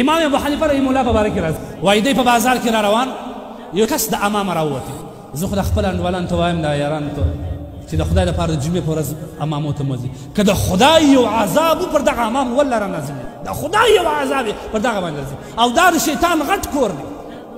امام ابو حنیفه رحمه الله په باره کې راځي وایي دی په بازار کې را روان یو کس د امام راووتی زه خو د خپل انډوالانو ته وایم دا یارانو ته چې د خدای لپاره د جمعې په ورځ امامو ته مه ځي که د خدای یو عذاب پر دغه امام والله را نازل د خدای یو عذاب پر دغه باندې راځي او دا د شیطان غټ کور دی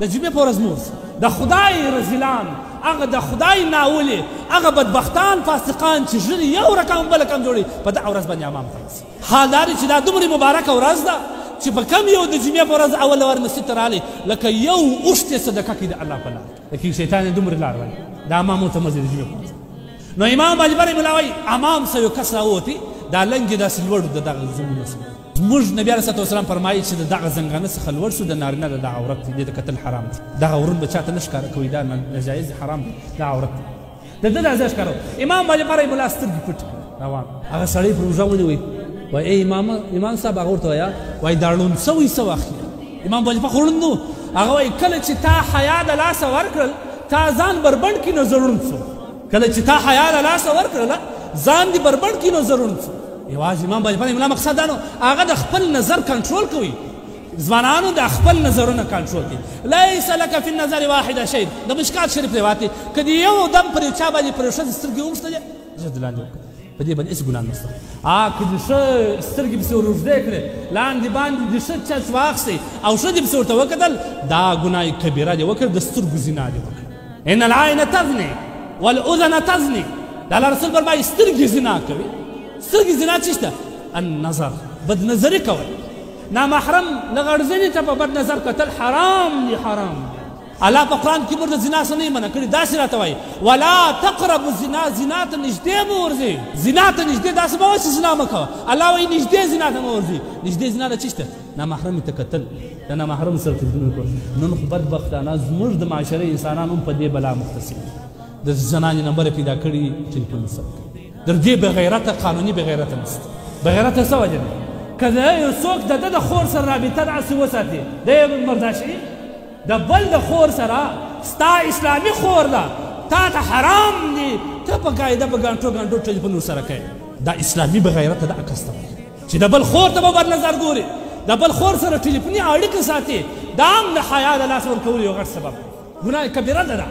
د جمعې په ورځ مه ورځي د خدای رذیلان هغه د خدای ناولې هغه بدبختان فاسقان چې ژر یو رقم بل رقم جوړي په دغه ورځ باندې امام ته رسي حال دا دی چې دا دومره مبارکه ورځ ده چې په کم یو د جمعې په ورځ اوله ور مسجد ته راغلی لکه یو اوښت یې صدقه کړي د الله په لار لکه شیطان یې دومره لار وایي د امامو ته مه ځي د جمعې په ورځ نو امام ابو حنیفه رحمه الله وایي امام څه یو کس راووتی دا لنګ یې داسې لوړ د دغه زمونو څخه زموږ نبي علیه صلات وسلام فرمایي چې د دغه زنګانه څخه لوړ شو د نارینه د عورت دی د کتل حرام دی دغه ورون به چاته نه ښکاره کوي دا ناجایز حرام دی دا عورت دی د ده دا ځای ښکاره امام ابو حنیفه رحمه الله سترګې پټ روان هغه سړی پر اوږه ونیوی وایي ای امام صاحب هغه ورته وایه وایي دا ړوند سوی څه واخلي امام ابو حنیفه خو ړوند نو هغه وایي کله چې تا حیا د لاسه ورکړل تا ځان بربنډ کړي نو زه ړوند شوم کله چې تا حیا د لاسه ورکړله ځان دې بربنډ کړي نو زه ړوند شوم یوازې امام ابو حنیفه رحمه الله مقصد دا نو هغه د خپل نظر کنټرول کوي ځوانانو د خپل نظرونه کنټرول کوي لیس لک فی النظر واحده شی د مشکات شریف روایت دی که د یو دم پرې چا باندې پرې ښځې سترګې وموښتلې زه د لاندې وکړه په دې باندې هېڅ ګناه نشته که د ښه سترګې پسې ور اوږدې کړې لاندې باندې د ښه چچ واخیستی او ښه دې پسې ورته وکتل دا ګناه کبیره دې وکړه د سترګو زنا دې وکړه ان العین تزني والاذن تزني د الله رسول فرمایي سترګې زنا کوي سترګې زنا څه شته النظر بدنظري کوي نامحرم لغړزنې ته په بد نظر کتل حرام دي حرام دي الله په قرآن کې موږ د زنا څه نه منع کړي داسې راته وایي ولا تقربوا الزنا زنا ته نږدې مه ورځئ زنا ته نږدې داسې مه وایه چې زنا مه کوه الله وایي نږدې زنا ته مه ورځئ نږدې زنا ده څه شته نامحرمې ته کتل د نامحرم سره تلفون کول نن خو بدبختانه زموږ د معاشرې انسانان هم په دې بلا مختص د زنانې نمبر پیدا کړي ټلیفون سره در دې بغیرته قانوني بغیرته نشته بغیرته څه وجه ده که یو څوک د ده د خور سره رابطه داسې وساتي دی مرداشي د بل د خور سره ستا اسلامي خور ده تا ته حرام دي ته په قاعده په ګانټو ګانټو ټلیفون ورسره کوې دا اسلامي بغیرته ده عکس ته وایي چې د بل خور ته به بد نظر ګوري د بل خور سره ټلیفوني اړیکه ساتي دا هم د حیا د لاس ورکولو یو غټ سبب ګناه کبیره ده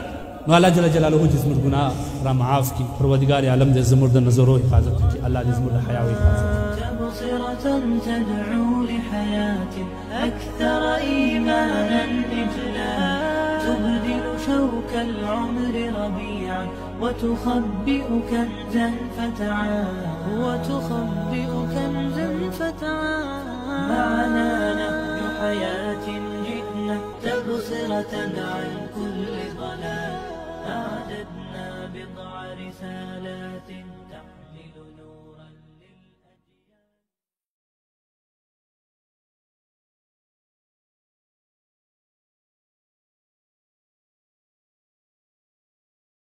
نو الله جل جلاله دې زموږ ګناه را معاف کړي پروردګار عالم دې زموږ د نظرو حفاظت وکړي الله دې زموږ د حیا حفاظت تبصرة تدعو لحياة أكثر إيمانا إجلالا تبدل شوك العمر ربيعا وتخبئ كنزا فتعال معنا نهج حياة جئنا تبصرة عن كل